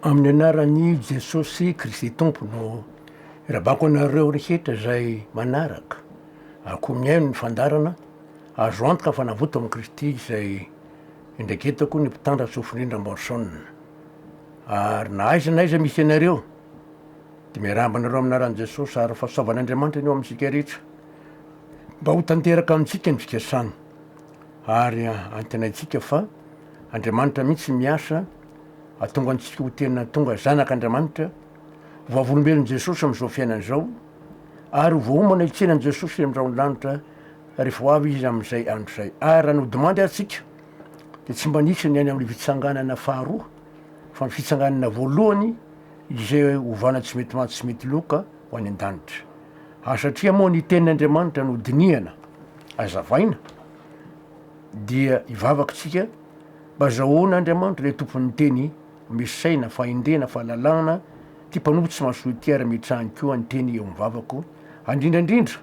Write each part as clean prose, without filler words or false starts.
amin'ny anaran'ny Jesôsy Kristy tompo no irabako anareo rehetra zay manaraka ako miaino ny fandarana azo antoka fanavota amin'i Kristy zay indraketako ny mpitandra Fanavotana Ramboarison ary na aiza misy anareo de miarahaba anareo aminaran'i Jesôsy ary fahasoavan'Andriamanitra ny eo amintsika rehetra mba ho tanteraka amintsika ny fikasany ary antenaitsika fa Andriamanitra mihitsy miasa atonga antsika ho tena tonga zanak'Andriamanitra vavolombelon'i Jesôsy amin'izao fiainana zao ary voaomana hitsenan'i Jesôsy amin'izao lanitra rehefa ho avy izy amin'izay andro zay ary raha nodimandy atsika de tsy mba nisy ny any amin'ny fitsanganana faharoa fa ny fitsanganana voalohany izay ovana tsy mety maty tsy mety loka ho any an-danitra satria moa ny tenin'Andriamanitra no dinihana azavaina dia ivavakintsika mba zahoan'Andriamanitra le tompon'ny teny misy saina fahendrena fahalalana ty mpanompo tsy mahasoa ty ary mitrahany koa ny teny eo mivavako andrindrandrindra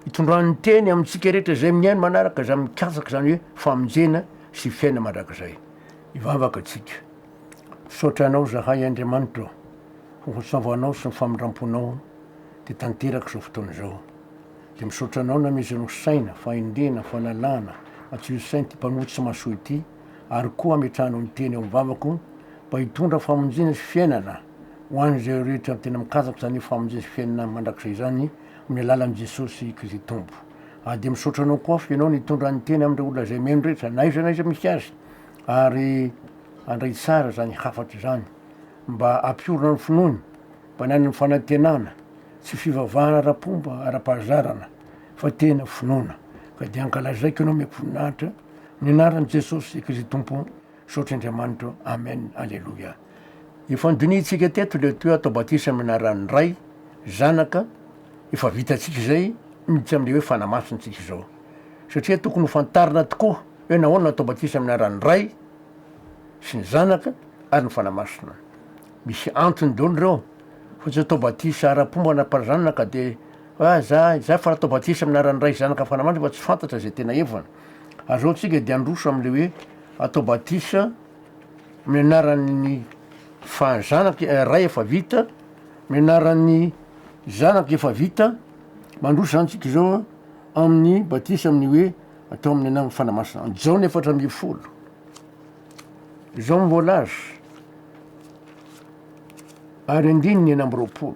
hitondran'ny teny amintsika rehetra zay miaino manaraka za mikasaka zany hoe famonjena sy fiaina mandrakizay ivavaka atsika misaotranao zahay Andriamanitra ho hosavanao sy ny famindramponao de tanteraka zao fotoana zao de misaotranao namezanao saina fahendrena fahalalana matsiro saina ty mpanompo tsy mahasoa ty ary koa ametrahanao ny teny eo mivavako mba hitondra famonjena sy fiainana ho an'izay rehetra tena mikasaka zany famonjena sy fiainana mandrakizay zany amin'ny alalan'i Jesôsy Kristy tompo de misaotranao koa fa ianao nitondra ny teny amin'ireo olona zay meno rehetra naiza misy azy ary andray tsara zany hafatra zany mba ampiorona ny finoany mba nany ny fanantenana tsy fivavahana ara-pomba ara-pahazarana fa tena finoana ka de ankalazaiko ianao miampivoninahitra ny anaran'i Jesôsy Kristy tompo saotr'Andriamanitra amen alleluia efa nydinitsika teto le toe atao batisa amin'ny anaran'ny ray zanaka efa vitatsika zay miditsy am'le hoe fanamasintsika zao satria tokony ho fantarina tokoa hoe nahoana atao batisa amin'ny anaran'ny ray sy ny zanaka ary ny fanamasina misy antony daholo reo fa tsy atao batisa ara-pomba anam-parazanana ka de za fa atao batisa amin'ny anaran'ny ray zanaka fanamasina fa tsy fantatra zay tena evana ary zao tsika de androso am'le hoe atao batisa amin'ny anaran'ny zanaka ray efa vita amin'ny anaran'ny zanaka efa vita mandroso zany tsika zao amin'ny batisa amin'ny hoe atao amin'ny anaran'ny fanamasina zao ny 400 zao mivolaza ary andininy 20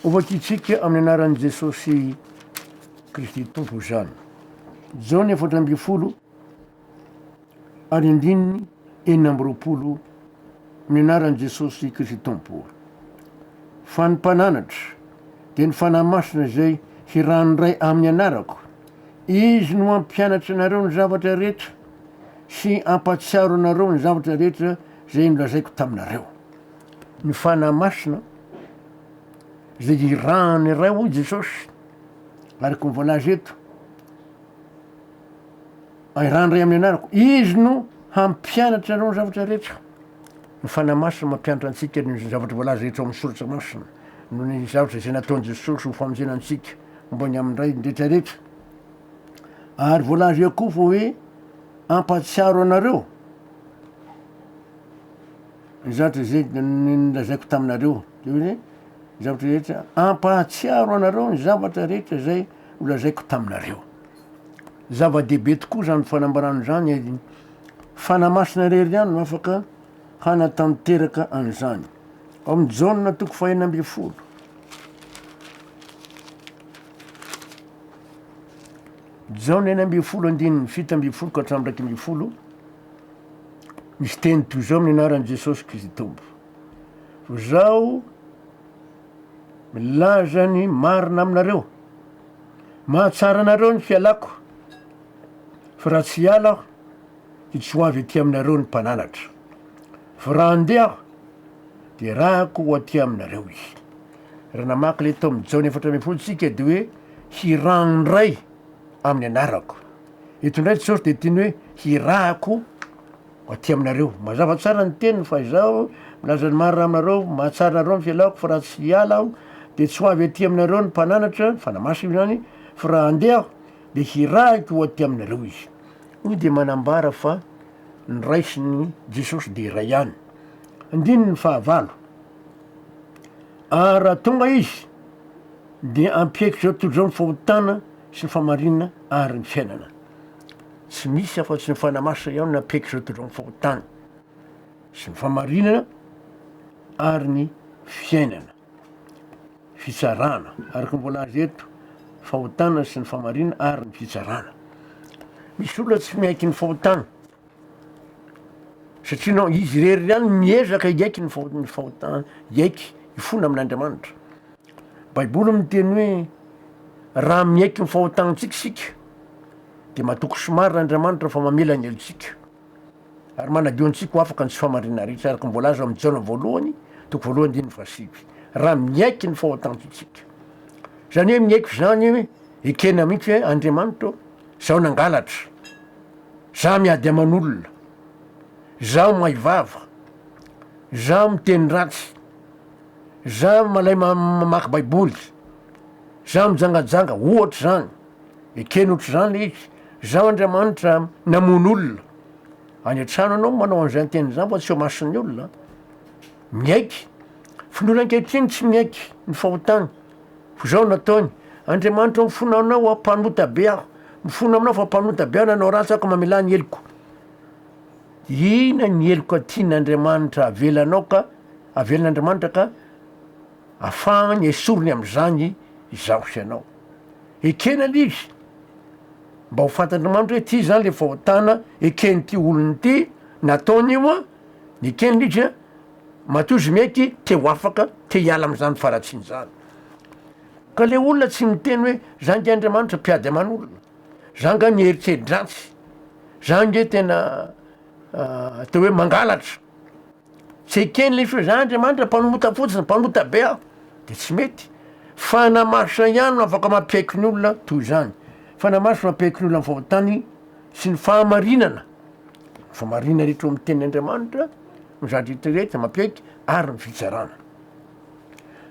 ovakitsika amin'ny anaran'i Jesôsy Kristy tompo zany zao ny 400 ary andininy 20 amin'ny anaran'i Jesôsy Kristy tompo fa ny mpananatra de ny fanamasina zay hiranoray amin'ny anarako izy no ampianatra anareo ny zavatra rehetra sy ampatsiaro anareo ny zavatra rehetra zay nolazaiko taminareo ny fanamasina zay irahany ray hoy Jesôsy araky mivolaza eto iranoray amin'ny anarako izy no hampianatra anareo ny zavatra rehetra ny fanamasina mampianatra antsika ny zavatra voalaza rehetra amin'ny soratra masina no ny zavatra zay nataon'i Jesôsy ho famonjenantsika momba ny amin'ray rehetrarehetra ary voalaza eo koa fa hoe ampatsiaro anareo ny zavatra zay nolazaiko taminareo de hoe zavatra rehetra ampatsiaro anareo ny zavatra rehetra zay nolazaiko taminareo zava-dehibe tokoa zany fanambarano zany fanamasina rery ihany no afaka hanatanteraka an'izany amin'ny jaona toko 1:10 jaona 1:10 andininy 7:10 ka hatramin'ny 2:10 misy teny toy zao amin'ny anaran'i Jesôsy Kristy tompo zao milaza ny marina aminareo mahatsara anareo ny fialako fa raha tsy hiala aho de tsy ho avy aty aminareo ny mpananatra fa raha andeha aho de rahako ho aty aminareo izy raha namaky le tao amin'ny jaona 4:10 tsika de hoe hirano ray amin'ny anarako eto indray Jesôsy de tiany hoe hirahako aty aminareo mazava tsara ny teniny fa izao milaza ny marina aminareo mahatsara anareo ny fialako fa raha tsy hiala aho de tsy ho avy aty aminareo ny mpananatra fanamasina zany fa raha andeha aho de hirahako ho aty aminareo izy hoy de manambara fa ny ray sy ny Jesôsy de iray ihany andiny ny fahavalo, ary raha tonga izy de ampiaiky zao tontolo zao ny fahotana sy ny famarinana ary ny fiainana. Tsy misy afa-tsy ny fanamasina ihany no ampiaiky zao tontolo zao ny fahotana sy ny famarinana ary ny fiainana, fitsarana araky mbola azy eto, fahotana sy ny famarinana ary ny fitsarana. Misy olona tsy miaiky ny fahotana satria nao izy rery ihany miezaka iaiky ny fahotana, iaiky ifona amin'Andriamanitra. Baiboly miteny hoe raha miaiky ny fahotanantsika sika de mahatoky somary n'Andriamanitra fa mamela ny helontsika ary manadio antsika ho afaka ny tsy famarinana rehetra araky mbola azo amin'ny Jaona voalohany toko voalohany diny fasivy. Raha miaiky ny fahotanantsika, zany hoe miaiky zany hoe ekena mihitsy hoe Andriamanitra zaho nangalatra, zaho miady aman'olona, zaho maivava, zaho miteny ratsy, zaho malay mamaky baiboly, zaho mijangajanga, ohatra zany, ekeny ohatra zany le izy, zaho Andriamanitra namono olona. Any an-trano anao manao an'izay anteny zany fa tsy ho mason'ny olona, miaiky. Finoana ankehitriny tsy miaiky ny fahotana, fa zao nataony Andriamanitra mifona anao ampanota be aho, mifona aminao fa ampanota be aho nanao ratsy ako mamela ny heliko. Ina ny heliko tian'Andriamanitra avelanao ka avelan'Andriamanitra ka ahafahany esorony am'izany izaho sy anao. Ekena l'izy mba ho fantan'Andriamanitra hoe ty zany le fahotana ekeny ty olony ty nataony io a, ny ekeny l'izy a matozy maiky te ho afaka te hiala am'zany faratsiny zany. Ka le olona tsy miteny hoe za nge Andriamanitra mpiady aman'olona, za nga nieritrery-dratsy, za nge tena atao hoe mangalatra, tsy ekeny le izy hoe za Andriamanitra mpanomota fotsiny, mpanomota be aho, de tsy mety. Fanamasina ihany no afaka mampiaiky ny olona toy zany. Fanamasina mampiaiky ny olona amin'ny fahotany sy ny fahamarinana, fahamarinana rehetra amin'ny tenin'Andriamanitra mizadry rehetra mampiaiky ary ny fitsarana.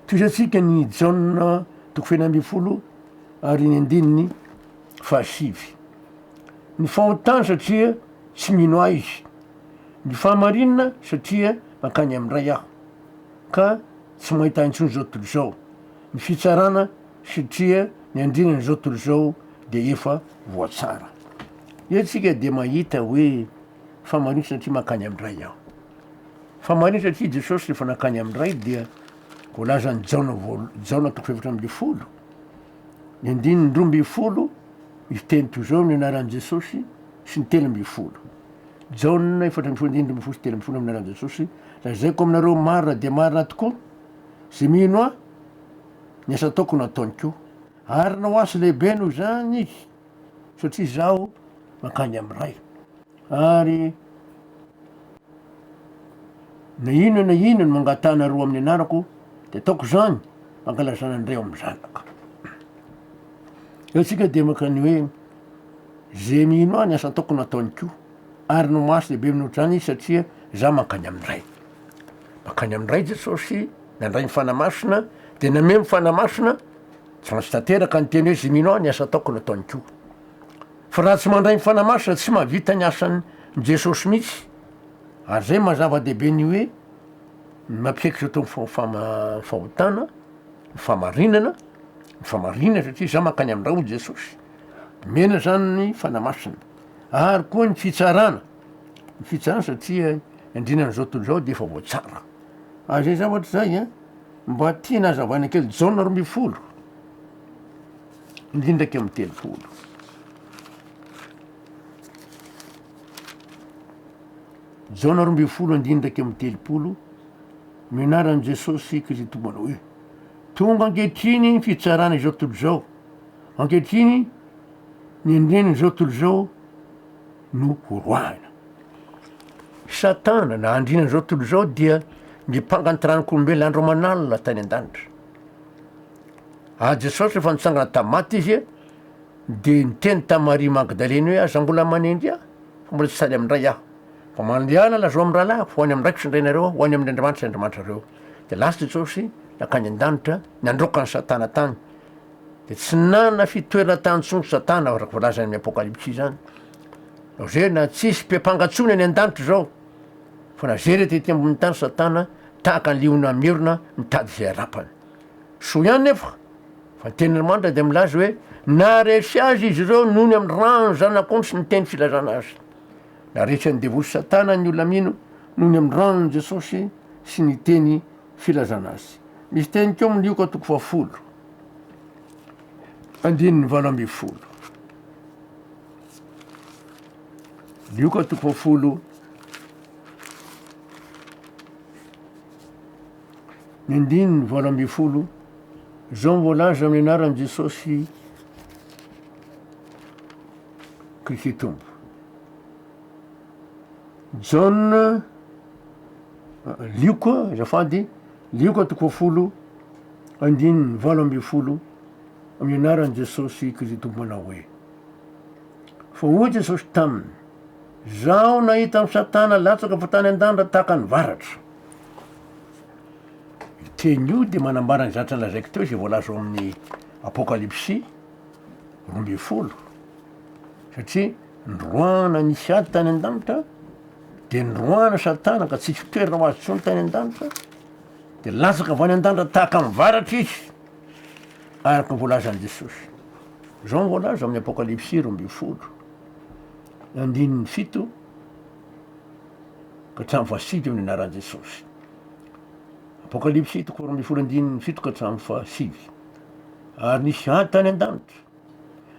Toizatsika ny Jaona toko fenina amby folo ary ny andininy fahasivy. Ny fahotana satria tsy mino ahy izy, ny fahamarinana satria mankany am'ray aho ka tsy mahita intsony zao tontolo zao, ny fitsarana satria ny andrinany zao tontolo zao de efa voatsara. Etsika de mahita hoe fahamarinana satria mankany am'ray aho. Fahamarinana satria Jesôsy rehefa nankany am'ray dia voalazany Jaona toko efatra amby folo, ny andininy roa amby folo, misy teny toy zao amin'ny anaran'i Jesôsy sy ny telo amby folo. Jaona efatra amby folo, andininy roa amby folo sy telo amby folo amin'ny anaran'i Jesôsy. Lazaiko aminareo marina de marina tokoa, zay mino aho ny asa ataoko no ataony koa, ary nao asy lehibe noho zany izy satria zaho mankany am'ray, ary na ino no mangatanareo amin'ny anarako de ataoko zany mankalazana andray ao amin'ny zanaka. Eo tsika de makany hoe zay mino aho ny asa ataoko no ataony koa, ary no masy lehibe minoatra zany izy satria za mankany am'ray. Mankany am'ray Jesôsy nandray ny fanamasina de name ny fanamasina tsy maintsy tanteraka ny teny hoe zay mino aho ny asa ataoko no ataony koa. Fa raha tsy mandray ny fanamasina tsy mahavita ny asan'ny Jesôsy mihitsy. Ary zay mazava-dehibe ny hoe mampiaiky zao tao fahotana, ny famarinana satria za mankany am'ray hoy Jesôsy, mena zany ny fanamasina. Ary koa ny fitsarana satria andrinana zao tontolo zao de efa voatsara. Ary zay zavatra zay a mba tiana azavaina kely Jaona roa amby folo indrindraky am'ny telopolo. Jaona roa amby folo indrindraky am'ny telopolo, mionaran'i Jesôsy Kristy tombana hoe tonga ankehitriny ny fitsarana izao tontolo zao, ankehitriny ny andrinany zao tontolo zao no horoahana. Satana na andrinany zao tontolo zao dia mipangany taranak'olombelona andro manalina tany an-danitra. Jesôsy rehefa nitsangana tamaty izy de niteny tamy Maria Magdaleny hoe aza mbola manendry aho fa mbola tsy saly am'ray aho, fa mandeana lazao amin'ny rahalahy fa ho any am'raiko sy indrainareo, ho any amin'ny Andriamanitra sy Andriamanitrareo. De lasa Jesôsy nakany an-danitra nandroka ny Satana tany, de tsy nana fitoerana tantsony Satana raha volazany amin'ny apokalipsy zany. Zay na tsisy mpiampangatsony any an-danitra zao, fa na zay rety ety ambony tany satana tahaka anliona mirona mitady zay arapany so ihany nefa fa tenyandriamanitra de milaza hoe naresy azy izy ireo nohony amin'ny rano zanak'Olona sy miteny filazana azy naresy ny devosy satana ny olona mino nohony amin'ny ranony Jesôsy sy ny teny filazana azy misy teny keo amin'ny lioka toko fafolo andininy valo amby folo lioka toko fafolo ny andininy valo amby folo zao mivolaza amin'ny anaran'i Jesôsy Kristy tompo John lioka zafady lioka toko fafolo andininy valo amby folo amin'ny anaran'i Jesôsy Kristy tompo manao hoe fa hoy Jesôsy taminy zaho nahita amin'ny satana latsaka fa tany an-danitra tahaka ny varatra teny io de manambara ny zatra lazaiko teo zay voalaza ao amin'ny apokalipsy roamby folo satria ndroana nisy ady tany an-danitra de ndroana satana ka tsisy fitoerana ho azy tsony tany an-danitra de latsaka avy any an-danitra tahaka amin'ny varatra izy araka ny voalazan'i Jesôsy zao voalaza amin'ny apokalipsy roamby folo andininy fito ka hatramin'ny fahasivy amin'ny anaran'i Jesôsy apokalipsy toko roamby folo andininy fito ka hatramin'ny fahasivy ary nisy ady tany an-danitra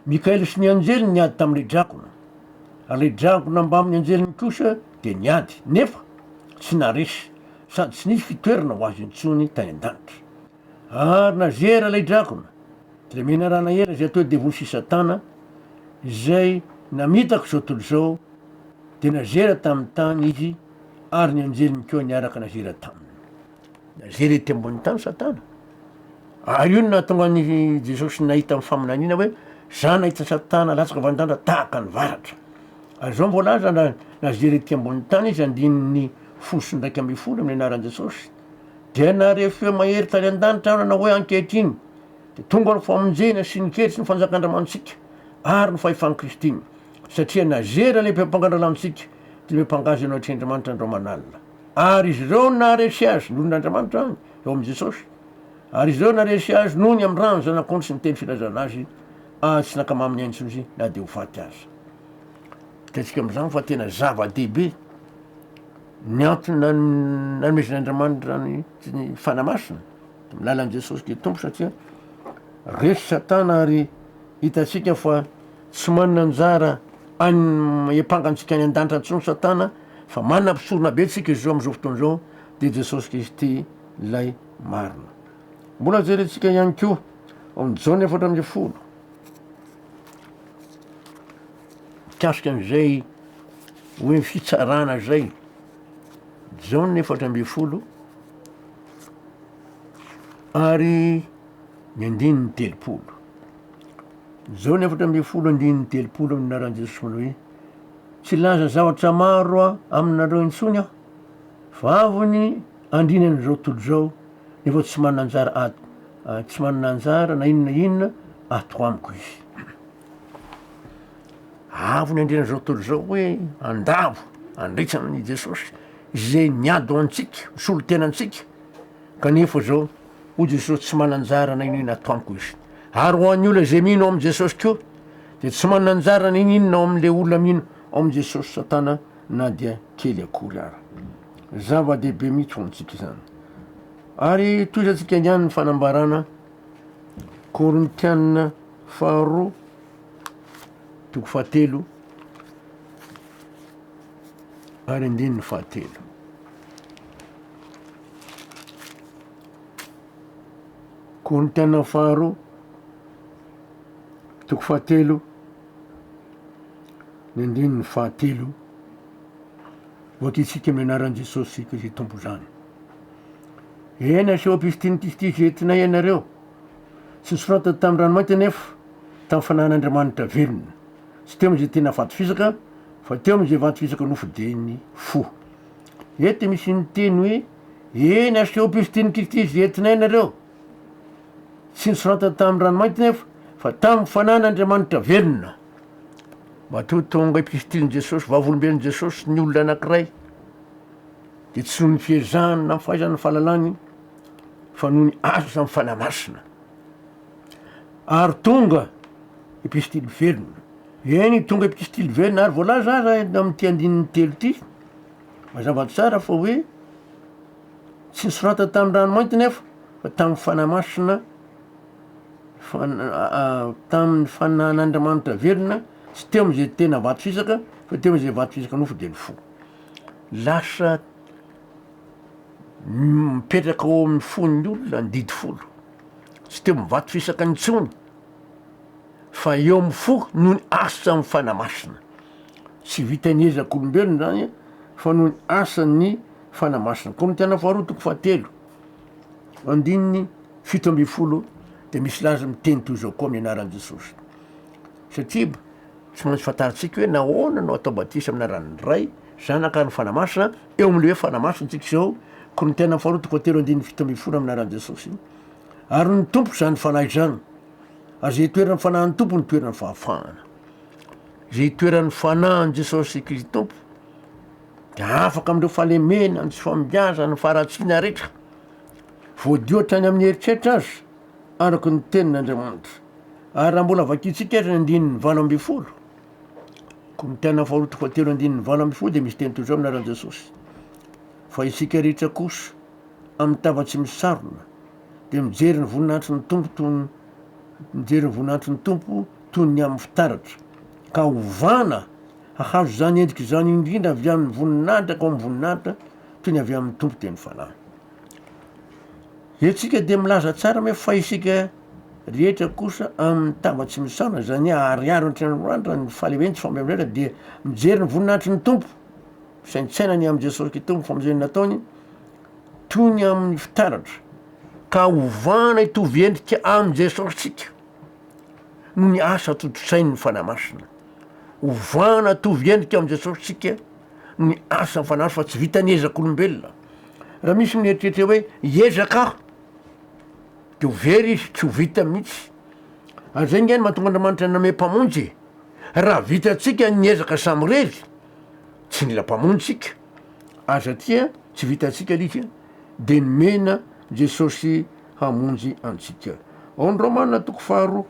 Mikaely sy ny anjely niady tamin'le drakona ary le drakona mba amin'ny anjeliny kosa de niady nefa tsy naresy sady tsy nisy fitoerana ho azy intsony tany an-danitra ary nazera le drakona de le menarana era zay atao devosy satana zay namitako zao tontolo zao de nazera tamin'ny tany izy ary ny anjeliny keo niaraka nazera taminy nazera ety ambony tany satana ary io no nahatonga ny Jesôsy nahita amin'ny faminaniana hoe za nahita satana latsaka avy an-danitra tahaka ny varatra ary zao mivolaza nazera ety ambony tany izy andininy folo ndraiky amby folo amin'ny anaran'i Jesôsy de narefeo mahery tany an-danitra ao nanao hoe ankehitriny de tonga ny famonjena sy ny kery sy ny fanjakandriamantsika ary ny fahefan'i Kristy iny satria nazera le mpiampangandralantsika de le mpangazy anao atr'Andriamanitra andreo manalina ary izy ireo naresy azy noho n'Andriamanitra any eo amin'i Jesôsy ary izy ireo naresy azy noho ny amin'ny rano zanak'Olona sy ny teny filazana azy tsy nakama amin'ny aintsony izy na de ho faty azy hitantsika am'izany fa tena zava-dehibe ny antony nanomezan'Andriamanitra ny fanamasina de milalan'i Jesôsy de tompo satria resy satana ary hitantsika fa tsy manana anjara any empangantsika any an-danitra antsony satana fa manana mpisorona be tsika izy zao am'izao fotoana zao de Jesôsy Kristy lay marina mbola jerentsika ihany ko amin'ny jaona efatra amby folo mikasika an'izay hoe fitsarana zay jaona efatra amby folo ary ny andininy telopolo jaona efatra amby folo andininy telopolo amin'ny anaran'i Jesôsy manao hoe tsy laza zavatra maro aminareo intsony aho fa avy ny andrinany zao tontolo zao nefa tsy manana anjara tsy manana anjara na inona ato amiko izy avy ny andrinany zao tontolo zao hoe andavo andritran'i Jesôsy zay niady ho antsika misolo tenantsika kanefa zao ho Jesôsy tsy manana anjara na inona ato amiko izy ary ho an'ny olona zay mino ao amin'i Jesôsy keo de tsy manana anjara na inona ao amin'le olona mino ao amin'i Jesôsy satana na dia kely akory ara zava-dehibe mihitsy ho antsika izany ary toizantsika ihany ny fanambarana Korintianina faharoa toko fahatelo ary andininy fahatelo Korintianina faharoa toko fahatelo ny andininy fahatelo voakitsika amin'ny anaran'i Jesôsy Kristy tompo zany eny aseho pistiny tisy entinay ianareo tsy nisorata tamin'ny ranomaity nefa tamin'ny fanan'Andriamanitra velona tsy teo am'izay tena vato fisaka fa teo am'izay vato fisaka nofidiny fo ety misy ny teny hoe eny aseho pistiny Kristy entinay ianareo tsy nisorata tamin'ny ranomaity nefa fa tamin'ny fanan'Andriamanitra velona matoa tonga ipistiny Jesôsy vavolombelon'i Jesôsy ny olona anankiray de tsy noho ny fiezahany na fahaizany fahalalany fa noho ny asa amin'ny fanamasina. Ary tonga epistily velona. Eny tonga epistily velona ary voalaza aza amin'ity andinin'ny telo ity mazava tsara fa hoe tsy nisorata tamin'ny ranomainty nefa fa tamin'ny fanamasina tamin'ny fanan'Andriamanitra velona, tsy teo am'izay tena vato fisaka fa teo am'izay vato fisaka nofo de ny fo. Lasa mipetraka ao amin'ny fon'ny olona ny didy folo, tsy teo amin'ny vato fisaka nitsony fa eo amin'ny fo noho ny asa amin'ny fanamasina. Tsy vita ny ezak'olombelona zany fa noho ny asan'ny fanamasina. Korintiana faharoa toko fahatelo andininy 17 de misy laza miteny toy zao koa amin'ny anaran'i Jesôsy. Satria tsy maintsy fantaritsika hoe nahoana no atao batisa amin'ny anaran'ny ray zanaka ny fanamasina eo amin'le hoe fanamasina tsika zao. Korintiana faharoa toko fahatelo andininy 17 amin'ny anaran'i Jesôsy. Ary ny tompo zany fanahy zany. Ary zay toeran'ny fanahin'ny tompo ny toeran'ny fahafahana. Zay toeran'ny fanahin'i Jesôsy Kristy tompo de afaka amindreo fahalemena ny tsy fambiaza ny faharatsiana rehetra voadio hatrany amin'ny heritreritra azy araky ny tenin'Andriamanitra. Ary raha mbola vakitsika azy andininy 20. Korintiana faharoa toko fahatelo andininy 20 de misy teny toy zao amin'ny anaran'i Jesôsy. Fa isika rehetra kosa amin'ny tavatsy misarona de mijery ny voninahitry ny tompo toy ny amin'ny fitaratra ka ovana hahazo zany endriky zany indrindra avy amin'ny voninahitra ka amin'ny voninahitra toy ny avy amin'ny tompo teny fanahy. Etsika de milaza tsara me fa isika rehetra kosa amin'ny tavatsy misarona zany ariary antranoranitra ny fahaleveny tsy fambeavrera de mijery ny voninahitry ny tompo saintsainany amin'ny Jesôsy Kristy tompo famozeny nataony toy ny amin'ny fitaratra ka ovana hitovy endrika amin'ny Jesôsy tsika noho ny asa totosain'ny fanamasina. Ovana tovy endrika amin'ny Jesôsy tsika noho ny asa ny fanamasina fa tsy vita ny ezak'olombelona. Raha misy mieritreritra hoe hiezaka de ho very izy tsy ho vita mihitsy. Ary zay ngeny mahatonga Andriamanitra name mpamonjy. Raha vitatsika ny ezaka samy rery tsy mila mpamonjy tsika. Ary satria tsy vitatsika lika de nomena Jesôsy hamonjy antsika. Ao ny Romanina toko faharoa.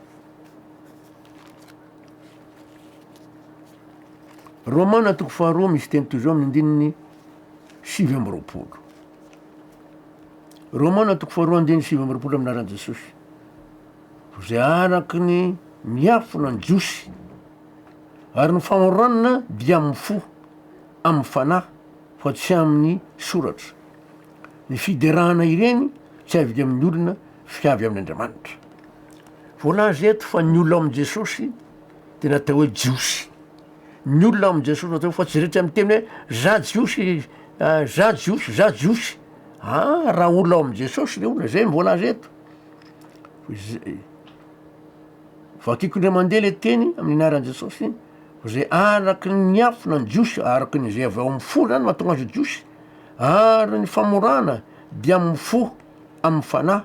Romanina toko faharoa misy teny toy zao amin'ny andininy 7. Romanina toko faharoa andininy 7 amin'ny anaran'i Jesôsy. Zay araky ny miafina ny jiosy ary ny famoranana dia amin'ny fo amin'ny fanahy fa tsy amin'ny soratra. Ny fiderahana ireny tsy avy amin'ny olona fa avy amin'Andriamanitra. Voalaza eto fa ny olona amin'i Jesôsy de natao hoe jiosy. Ny olona amin'i Jesôsy natao fa tsy rehetra miteny hoe za jiosy, za jiosy, za jiosy. Raha olona amin'i Jesôsy le olona zay voalaza eto. Vakiko indray mandeha le teny amin'ny anaran'i Jesôsy zay araky ny miafina ny jiosy araky ny zay avy ao amin'ny fo zany mahatonga azy jiosy ary ny famorana dia amin'ny fo amin'ny fanahy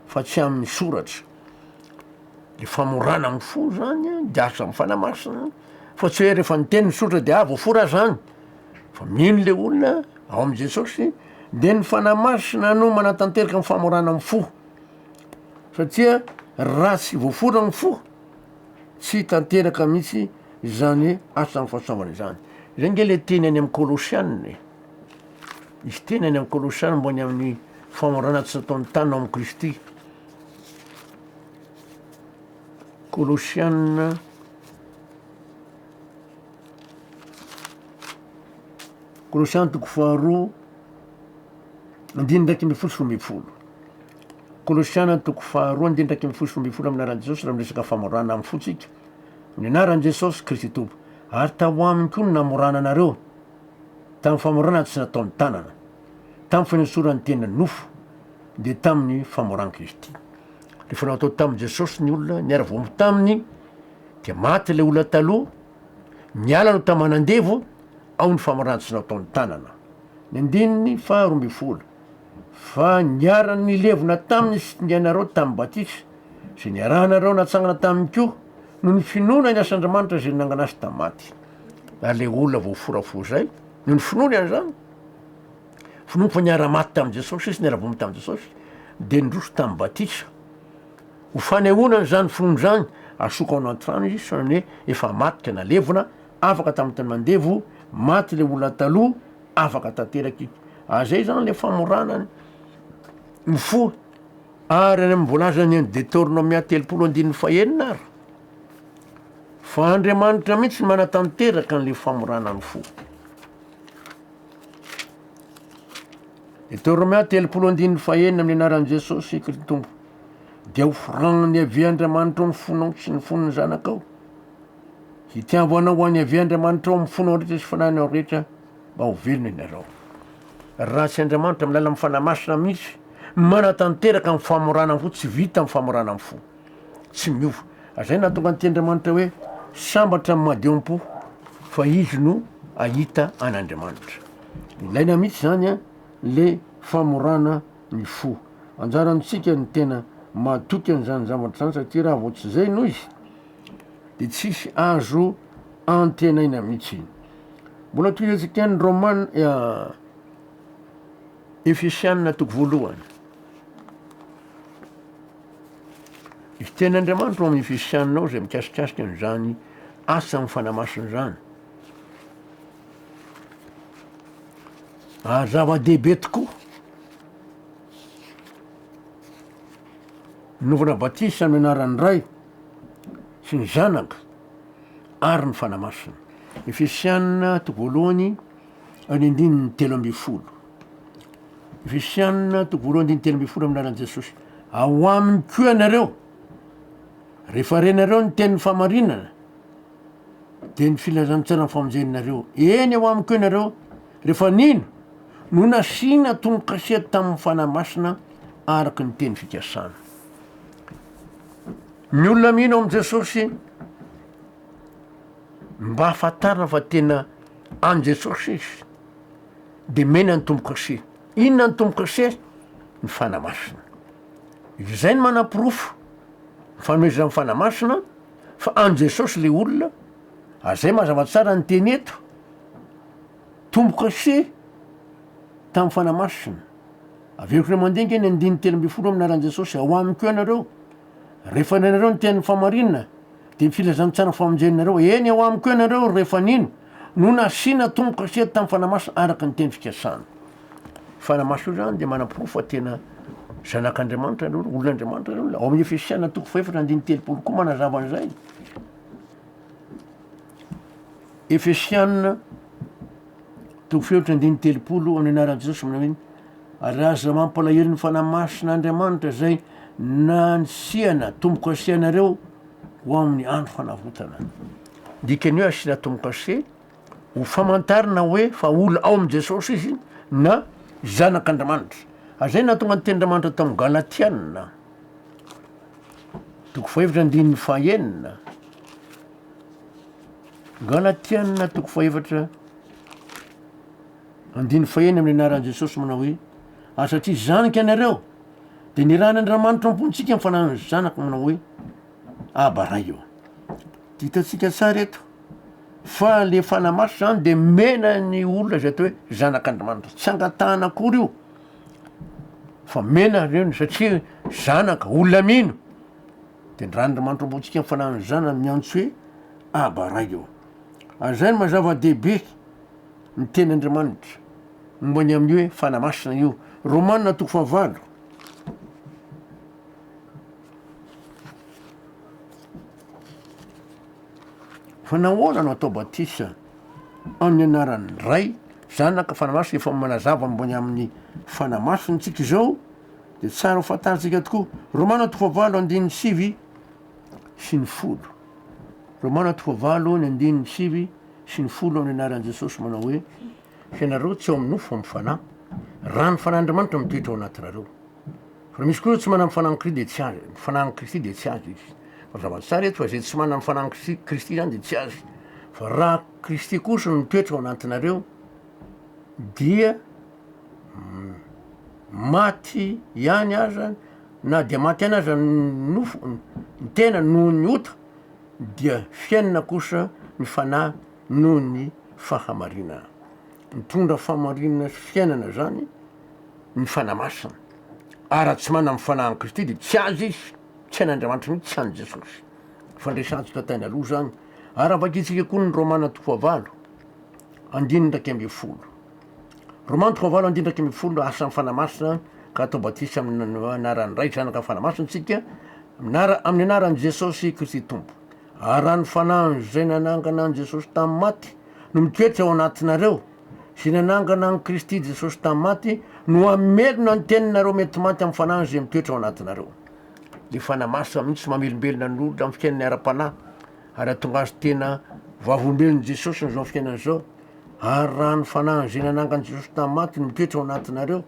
fa tsy amin'ny soratra. Le famorana amin'ny fo zany de asa amin'ny fanamasina fa tsy hoe rehefa niteny ny soratra de voafora zany fa mino le olona ao amin'i Jesôsy de ny fanamasina no manatanteraka ny famorana amin'ny fo satria raha tsy voafora amin'ny fo tsy tanteraka mihitsy zany asa amin'ny fahasoavana izany. Zay nge le teny any amin'ny Kolosianina. Izy teny any amin'ny Kolosianina mbony amin'ny famorana tsy nataon'ny tany ao amin'ny Kristy. Kolosianina toko faharoa andininy 1:10. Kolosiana toko faharoa andininy 1:10 amin'ny anaran'i Jesôsy raha miresaka famorana amin'ny fotsika. Amin'ny anaran'i Jesôsy Kristy tompo. Ary tao aminy koa no namorana anareo tamin'ny famorana tsy nataon'ny tanana, tamin'ny fanesorany tena nofo de tamin'ny famoran'i Kristy. Rehefa natao tamin'i Jesôsy ny olona niara-voampy taminy de maty le olona taloha, miala no tamanandevo ao ny famorana tsy nataon'ny tanana. Ny andininy 12. Fa niara-ny levona taminy sy nianareo tamin'ny batisa zay niarahanareo natsangana taminy koa no ny finoana ny as'Andriamanitra zay nanganasy tamin'ny maty. Ary le olona voaforafo zay no ny finoany zany finompo niara-maty tamin'i Jesôsy sy niara-vomy tamin'i Jesôsy de nindroso tamin'ny Batisa ho fanehoanany zany finono zany asoka ao anaty rano izy sanany hoe efa maty ka nalevona afaka tamin'ny tany mandevo maty le olona taloha afaka tanteraky zay zany le famorana ny fo ary any amin'ny voalazany Deutéronomia 3:15 ary fa Andriamanitra mihitsy manatanteraka an'le famorana ny fo. Deutéronomia 3:15 amin'ny anaran'i Jesôsy Kristy Tompo dia hofiragnany avy Andriamanitra ao ny fonao sy ny fonony zanakao. Hitiavanao ho any avy Andriamanitra ao amin'ny fonao rehetra sy fananao rehetra mba ho velona ianareo. Raha tsy Andriamanitra milala amin'ny fanamasina mihitsy manatanteraka amin'ny famorana ny fo, tsy vita amin'ny famorana ny fo, tsy miova. Zay nahatonga an'ity Andriamanitra hoe sambatra amin'ny mahadeom-po fa izy no ahita an'Andriamanitra. Ilaina mihitsy zany le famorana ny fo. Anjarantsika ny tena mahatoky an'izany zavatra zany satria raha vao tsy zay noho izy de tsisy azo antenaina mihitsy. Mbola toizantsika ny Romana Efesianina 1. Izy ten'Andriamanitra ao amin'ny Efesianina ao zay mikasikasika an'izany asa amin'ny fanamasina zany. Zava-dehibe tokoa novana Batisa amin'ny anaran'ny Ray sy ny Zanaka ary ny fanamasina. Efesianina 1:3. Efesianina 1:3 amin'ny anaran'i Jesôsy. Ao aminy koa ianareo rehefa renareo ny tenin'ny famarinana de ny filazantsara ny famonjenareo. Eny ao aminy koa ianareo rehefa nino no nasiana tombokasea tamin'ny fanamasina araka ny teny fikasana. Ny olona mino amin'i Jesôsy mba hahafantarana fa tena an' Jesôsy izy de mena ny tombokasea. Inona ny tombokasea? Ny fanamasina. Izay ny manam-pirofo fanoezana amin'ny fanamasina fa an' Jesôsy le olona. Zay mazava tsara ny teny eto tombokasea tamin'ny fanamasina. Averiko re mandenga ny 3:20 amin'ny anaran'i Jesôsy. Ao aminy koa ianareo rehefa nenareo ny tenin'ny famarinana de ny filazantsara famonjenareo. Eny ao aminy koa ianareo rehefa nino no nasiana tombokasea tamin'ny fanamasina araka ny teny fikasana. Fanamasina io zany de manam-pirofo fa tena zanak'Andriamanitra aloha, olon'Andriamanitra aloha. Ao amin'ny Efesianina 2:3 koa manazava an'izay. Efesianina 2:3 amin'ny anaran'i Jesôsy manao hoe ary aza mampalahelo ny fanamasin'Andriamanitra zay nansiana tombokasea-nareo ho amin'ny andro fanavotana. Dikany hoe asiana tombokasea ho famantarana hoe fa olona ao amin'i Jesôsy izy na zanak'Andriamanitra. Zay nahatonga ny ten'Andriamanitra tamin'ny Galatianina 4:1. Galatianina 4:1 amin'ny anaran'i Jesôsy manao hoe satria zanaka ianareo de niran'Andriamanitra ampontsika amin'ny fananany zanaka manao hoe abaray eo. Hitantsika tsara eto fa le fanamaso zany de mena ny olona zay atao hoe zanak'Andriamanitra. Tsy angatahana akory io fa mena reny satria zanaka olona mino de ny ran'Andriamanitra ampontsika amin'ny fananany zanaka miantso hoe abaray eo. Zay ny mazava-dehibe ny ten'Andriamanitra momba ny amin'ny hoe fanamasina io. Romanina 9:8. Fa nahoana no atao batisa amin'ny anaran'ny Ray, Zanaka, fanamasina efa manazava momba ny amin'ny fanamasina tsika izao de tsara ho fantaritsika tokoa. Romanina 9:7 sy ny 10. Romanina 9:7 sy ny 10 amin'ny anaran'i Jesôsy manao hoe ianareo tsy ao amin'io fa mifanahy. Raha ny fanan'Andriamanitra mitoetra ao anatinareo. Fa misy koa tsy manana fanan'i Kristy de tsy azy. Ny fanan'i Kristy de tsy azy izy. Fa zava-tsara eto fa zay tsy manana ny fanan'i Kristy zany de tsy azy. Fa raha Kristy kosa no mitoetra ao anatinareo dia maty ihany aza na dia maty ihany aza ny tena noho ny ota dia fiainana kosa ny fanahy noho ny fahamarinana. Mitondra fahamarinana sy fiainana zany ny fanamasina ara tsy manana mifanahy ny Kristy de tsy azy izy tsy hain'Andriamanitra mihitsy tsy any Jesôsy fandresantsika tainy aloha zany ara vakitsika koa ny Romana 12 andindraky amby folo Romana 12 andindraky amby folo asan'ny fanamasina ka atao batisa amin'ny anaran'ny ray zanaka fanamasina tsika amin'ny anaran'i Jesôsy Kristy tompo ara ny fanahy zay nanangana an Jesôsy tamin'ny maty no mitoetra ao anatinareo sy nanangana an Kristy Jesôsy tamin'ny maty no amelona ny teninareo mety maty amin'ny fanahy zay mitoetra ao anatinareo le fanamasina mihitsy mamelombelona ny olona amin'ny fiainany ara-panahy ary atonga azy tena vavolombelon'i Jesôsy ny zao fiainany zao ary raha ny fanahy zay nanangana Jesôsy tamin'ny maty no mitoetra ao anatinareo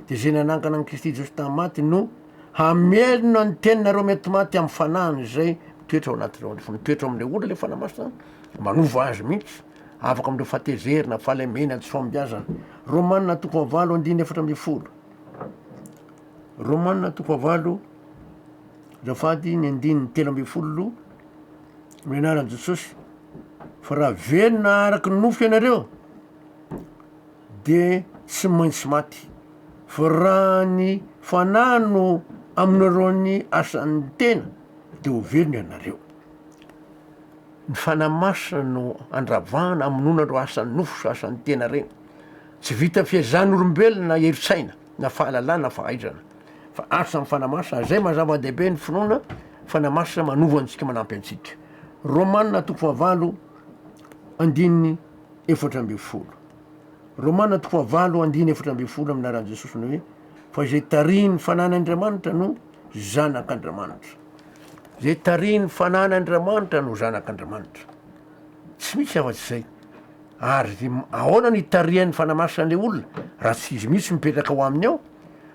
de zay nanangana an Kristy Jesôsy tamin'ny maty no hamelona ny teninareo mety maty amin'ny fanahiny zay mitoetra ao anatinareo fa mitoetra amin'le olona le fanamasina manova azy mihitsy afaka am'ireo fahatezerina fahalemena tsy fambiazana Romana 12:4 Romana 12 zafady ny 13 amin'ny anaran'i Jesôsy fa raha velona araky ny nofo ianareo de tsy maintsy maty fa raha ny fanahy no aminareo ny asan'ny tena de ho velona ianareo ny fanamasina no andravahana aminonareo asan'ny nofo sy asan'ny tena reny tsy vita fiazan'olombelona heritsaina na fahalalana fahaizana fa asan'ny fanamasina zay mazava-dehibe ny finoana fanamasina manova antsika manampy antsika Romana 12 andininy 14 Romana 12 andininy 14 amin'ny anaran'i Jesôsy no hoe fa zay tariny fanan'Andriamanitra no zanak'Andriamanitra zay tariny fanan'Andriamanitra no zanak'Andriamanitra tsy misy afa-tsy zay ary ahoana ny tarihan'ny fanamasinan'le olona raha tsy izy mihitsy mipetraka ho aminy ao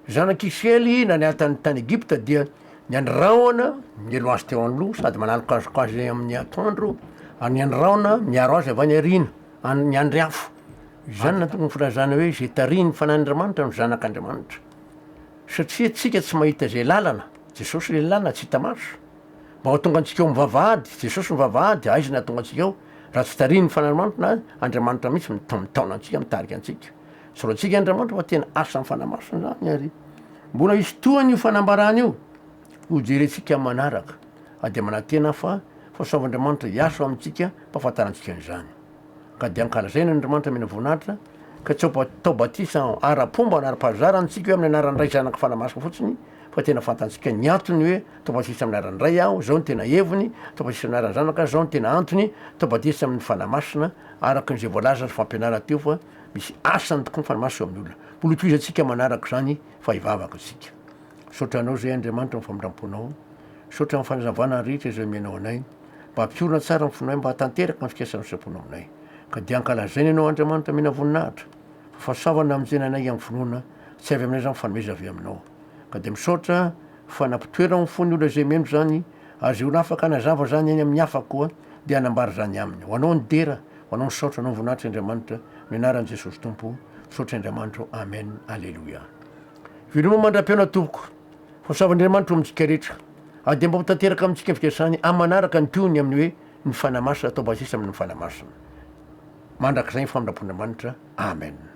zanak'Israely naniatany tany Egypta dia niandraona mielo azy teo an'loha sady manalika azoko azy amin'ny atoandro ary niandraona miaro azy avy any arina ny andry afo zany natoko ny filazana hoe zay tariny fanan'Andriamanitra no zanak'Andriamanitra satria tsika tsy mahita zay lalana Jesôsy le lalana tsy hita maso mba ho tonga antsika eo mivavahady Jesôsy mivavahady aizy na tonga antsika eo raha tsy tariny fanan'Andriamanitra na Andriamanitra mihitsy mitaona antsika mitarika antsika soro antsika Andriamanitra fa tena asan'ny fanamasina zany ary mbola isy tohany io fanambarana io ho jerentsika manaraka ade manantena fa fahasoavan'Andriamanitra hiasa amintsika mpahafantarantsika an'izany ka de ankalazaina Andriamanitra mena voninahitra ka tsy tao batisa ara-pomba na ara-pahazara antsika hoe amin'ny anaran'ny ray zanaka fanamasina fotsiny fa tena fantansika ny antony hoe tao batisa amin'ny anaran'ny ray aho zao ny tena heviny tao batisa amin'ny anaran'ny zanaka zao ny tena antony tao batisa amin'ny fanamasina araka n'izay voalaza sy fampianara teo fa misy asany tokoa ny fanamasina eo amin'ny olona mbola toizatsika manaraka zany fa hivavaka tsika sotranao zay Andriamanitra mifamindramponao sotra amin'ny fanazavana rehetra zay menao anay mba hampiorina tsara ny fonay mba hatanteraka ny fikasana fisaponao aminay ka dia ankalazaina ianao Andriamanitra mena voninahitra fa fahasoavana amin'izay nanay amin'ny finoana tsy avy aminay zany fanomeza avy aminao ka de misaotra fa nampitoerana ny fony olona zay meno zany ary zay olona afaka nazava zany any amin'ny hafa koa de anambary zany aminy ho anao ny dera ho anao ny saotra anao ny voninahitra Andriamanitra mianaran'i Jesôsy tompo saotra Andriamanitra amen alleluia viloma mandram-peona tompoko fahasoavan'Andriamanitra amintsika rehetra ade mba hotanteraka amintsika fikasany amanaraka ny tohiny amin'ny hoe ny fanamasina atao batisa amin'ny fanamasina mandrak'izay ny famindram-pon'Andriamanitra amen